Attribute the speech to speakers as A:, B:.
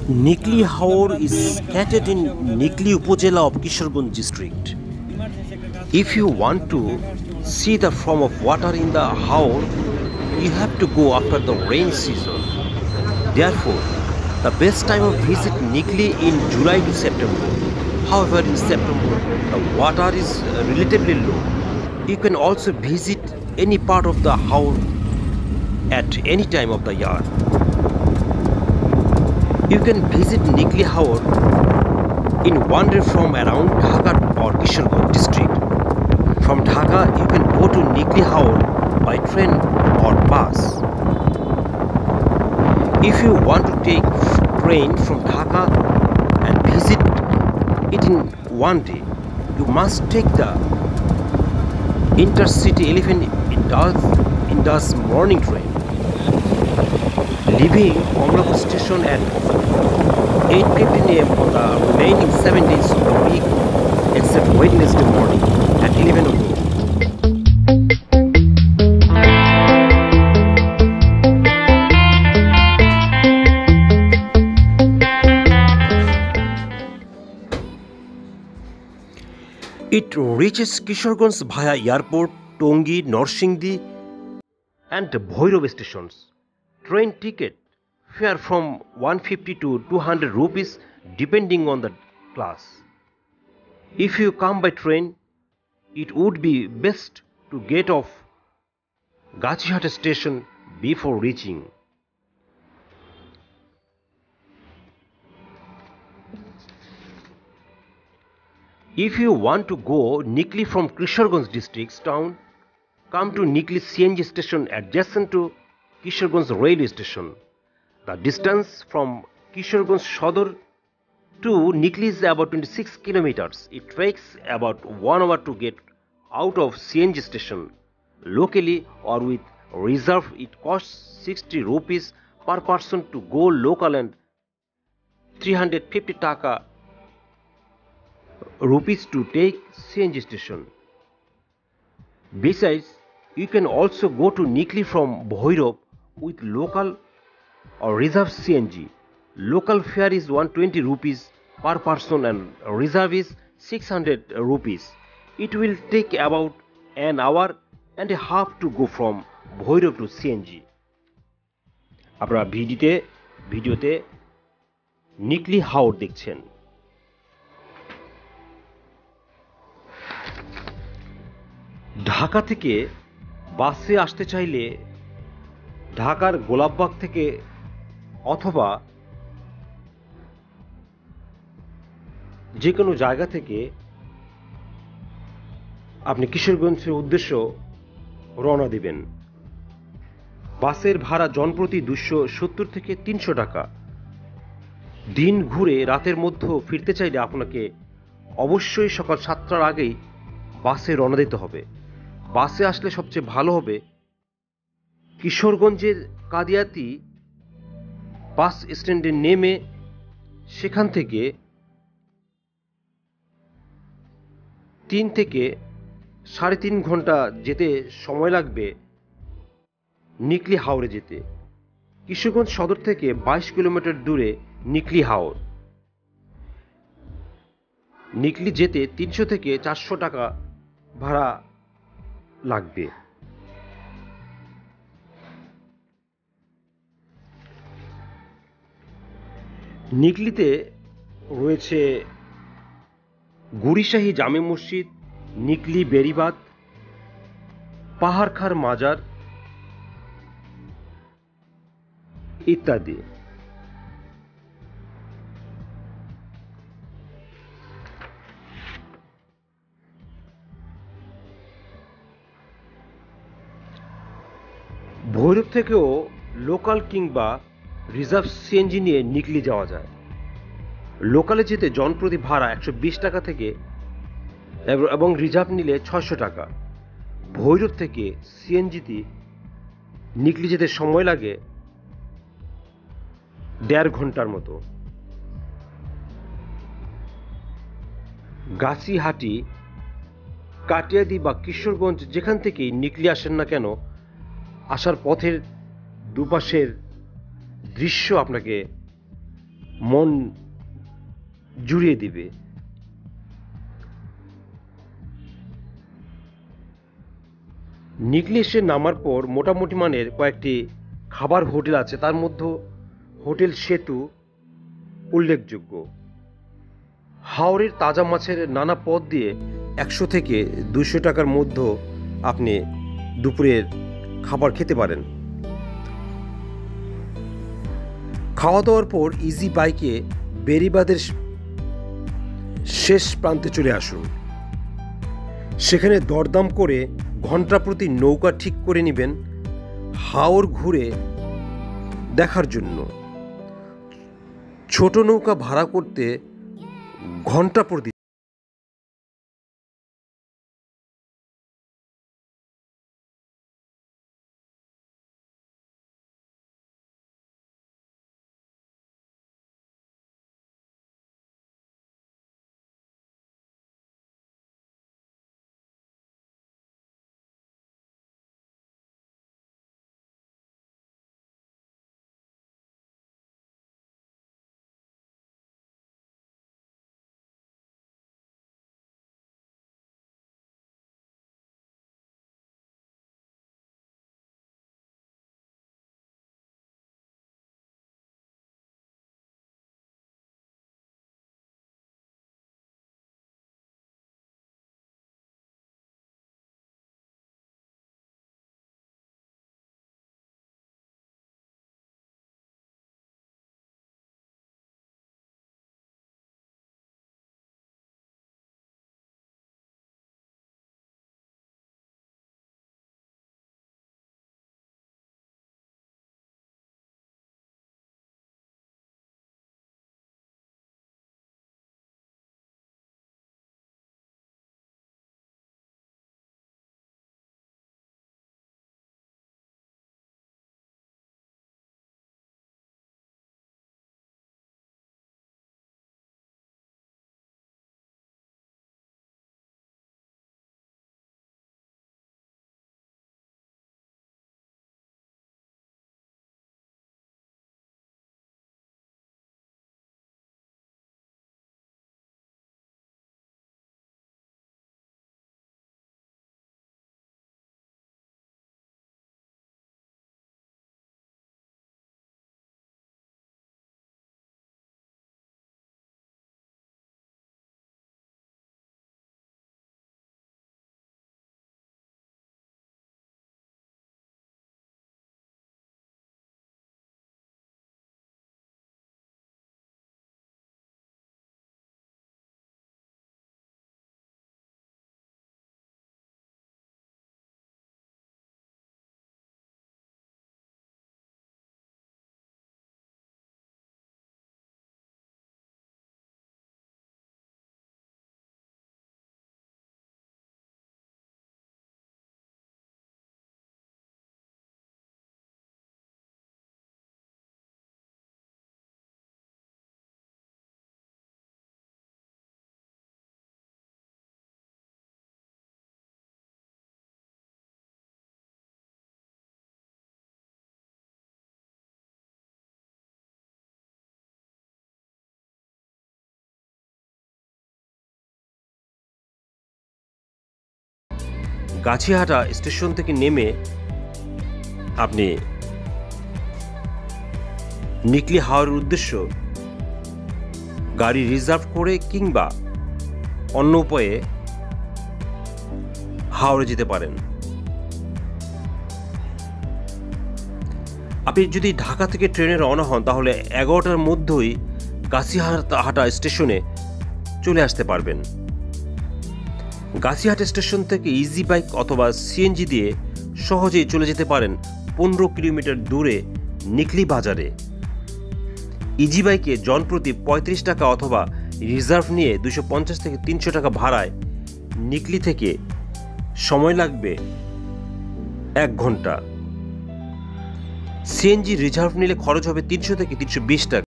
A: Nikli Haur is scattered in Nikli Upojela of Kisharganj district. If you want to see the form of water in the Haur, you have to go after the rain season. Therefore, the best time of visit Nikli in July to September. However, in September, the water is relatively low. You can also visit any part of the Haur at any time of the year. You can visit Nikli Haur in one day from around Dhaka or Kisharganj district. From Dhaka, you can go to Nikli Haur by train or bus. If you want to take train from Dhaka and visit it in one day, you must take the Intercity 11 Indus morning train, leaving Komlapur station at 8:15 am on the remaining 7 days of the week except Wednesday morning at 11 o'clock. It reaches Kisharganj via airport, Tongi, Norsingdi and Bhairav stations. Train ticket fare from 150 to 200 rupees depending on the class. If you come by train, it would be best to get off Gachihata station before reaching. If you want to go Nikli from Kisharganj district's town, come to Nikli CNG station adjacent to Kisharganj railway station. The distance from Kisharganj Sodor to Nikli is about 26 kilometers. It takes about 1 hour to get out of CNG station. Locally or with reserve, it costs 60 rupees per person to go local and 350 taka rupees to take CNG station. Besides, you can also go to Nikli from Bhairav with local or reserve CNG. Local fare is 120 rupees per person and reserve is 600 rupees. It will take about an hour and a half to go from Bhairav to CNG. আপনারা ভিডিওতে নিকলি হাওর দেখছেন। ঢাকা থেকে বাসে আসতে চাইলে ঢাকার গোলাপবাগ থেকে অথবা যে কোনো জায়গা থেকে আপনি কিশোরগঞ্জের উদ্দেশ্য রওনা দিবেন। বাসের ভাড়া জনপ্রতি 270 থেকে 300 টাকা। দিন ঘুরে রাতের মধ্যে ফিরতে চাইলে আপনাকে অবশ্যই সকাল 7টার আগেই বাসে রওনা দিতে হবে। বাসে আসলে সবচেয়ে ভালো হবে কিশোরগঞ্জের কাদিয়াতি বাস স্ট্যান্ডে নেমে সেখান থেকে 3 থেকে 3.5 ঘন্টা যেতে সময় লাগবে নিকলি হাওরে যেতে। কিশোরগঞ্জ সদর থেকে 22 কিলোমিটার দূরে নিকলি হাওর। নিকলি যেতে 300 থেকে 400 টাকা ভাড়া লাগবে। নিকলিতে রয়েছে গুড়িশাহী জামে মসজিদ, নিকলি বেড়িবাঁধ, পাহাড়খার মাজার ইত্যাদি। ভৈরব থেকেও লোকাল কিংবা রিজার্ভ সিএনজি নিয়ে নিকলি যাওয়া যায়। লোকালে যেতে জনপ্রতি ভাড়া 120 টাকা থেকে এবং রিজার্ভ নিলে 600 টাকা। ভৈরব থেকে সিএনজিতে নিকলি যেতে সময় লাগে 1.5 ঘন্টার মতো। গাছিহাটি, কাটিয়াদি বা কিশোরগঞ্জ যেখান থেকেই নিকলি আসেন না কেন, আসার পথের দুপাশের দৃশ্য আপনাকে মন জুড়িয়ে দিবে। নিকলি এসে নামার পর মোটামুটি মানের কয়েকটি খাবার হোটেল আছে, তার মধ্যে হোটেল সেতু উল্লেখযোগ্য। হাওরের তাজা মাছের নানা পদ দিয়ে 100 থেকে 200 টাকার মধ্যে আপনি দুপুরের খাবার খেতে পারেন। খাওয়া দাওয়ার পর ইজি বাইকে বেরিবাদের শেষ প্রান্তে চলে আসুন। সেখানে দরদাম করে ঘন্টা প্রতি নৌকা ঠিক করে নেবেন হাওর ঘুরে দেখার জন্য। ছোট নৌকা ভাড়া করতে ঘন্টা প্রতি গাছিহাটা স্টেশন থেকে নেমে আপনি নিকলি হাওরের উদ্দেশ্য গাড়ি রিজার্ভ করে কিংবা অন্য উপায়ে হাওড়ে যেতে পারেন। আপনি যদি ঢাকা থেকে ট্রেনে রওনা হন তাহলে 11টার মধ্যেই গাছিহাটা স্টেশনে চলে আসতে পারবেন। গাছিহাট স্টেশন থেকে ইজি বাইক অথবা সিএনজি দিয়ে সহজেই চলে যেতে পারেন 15 কিলোমিটার দূরে নিকলি বাজারে। ইজি বাইকে জনপ্রতি 35 টাকা অথবা রিজার্ভ নিয়ে 250 থেকে 300 টাকা ভাড়ায় নিকলি থেকে সময় লাগবে 1 ঘন্টা। সিএনজি রিজার্ভ নিলে খরচ হবে 300 থেকে 320 টাকা।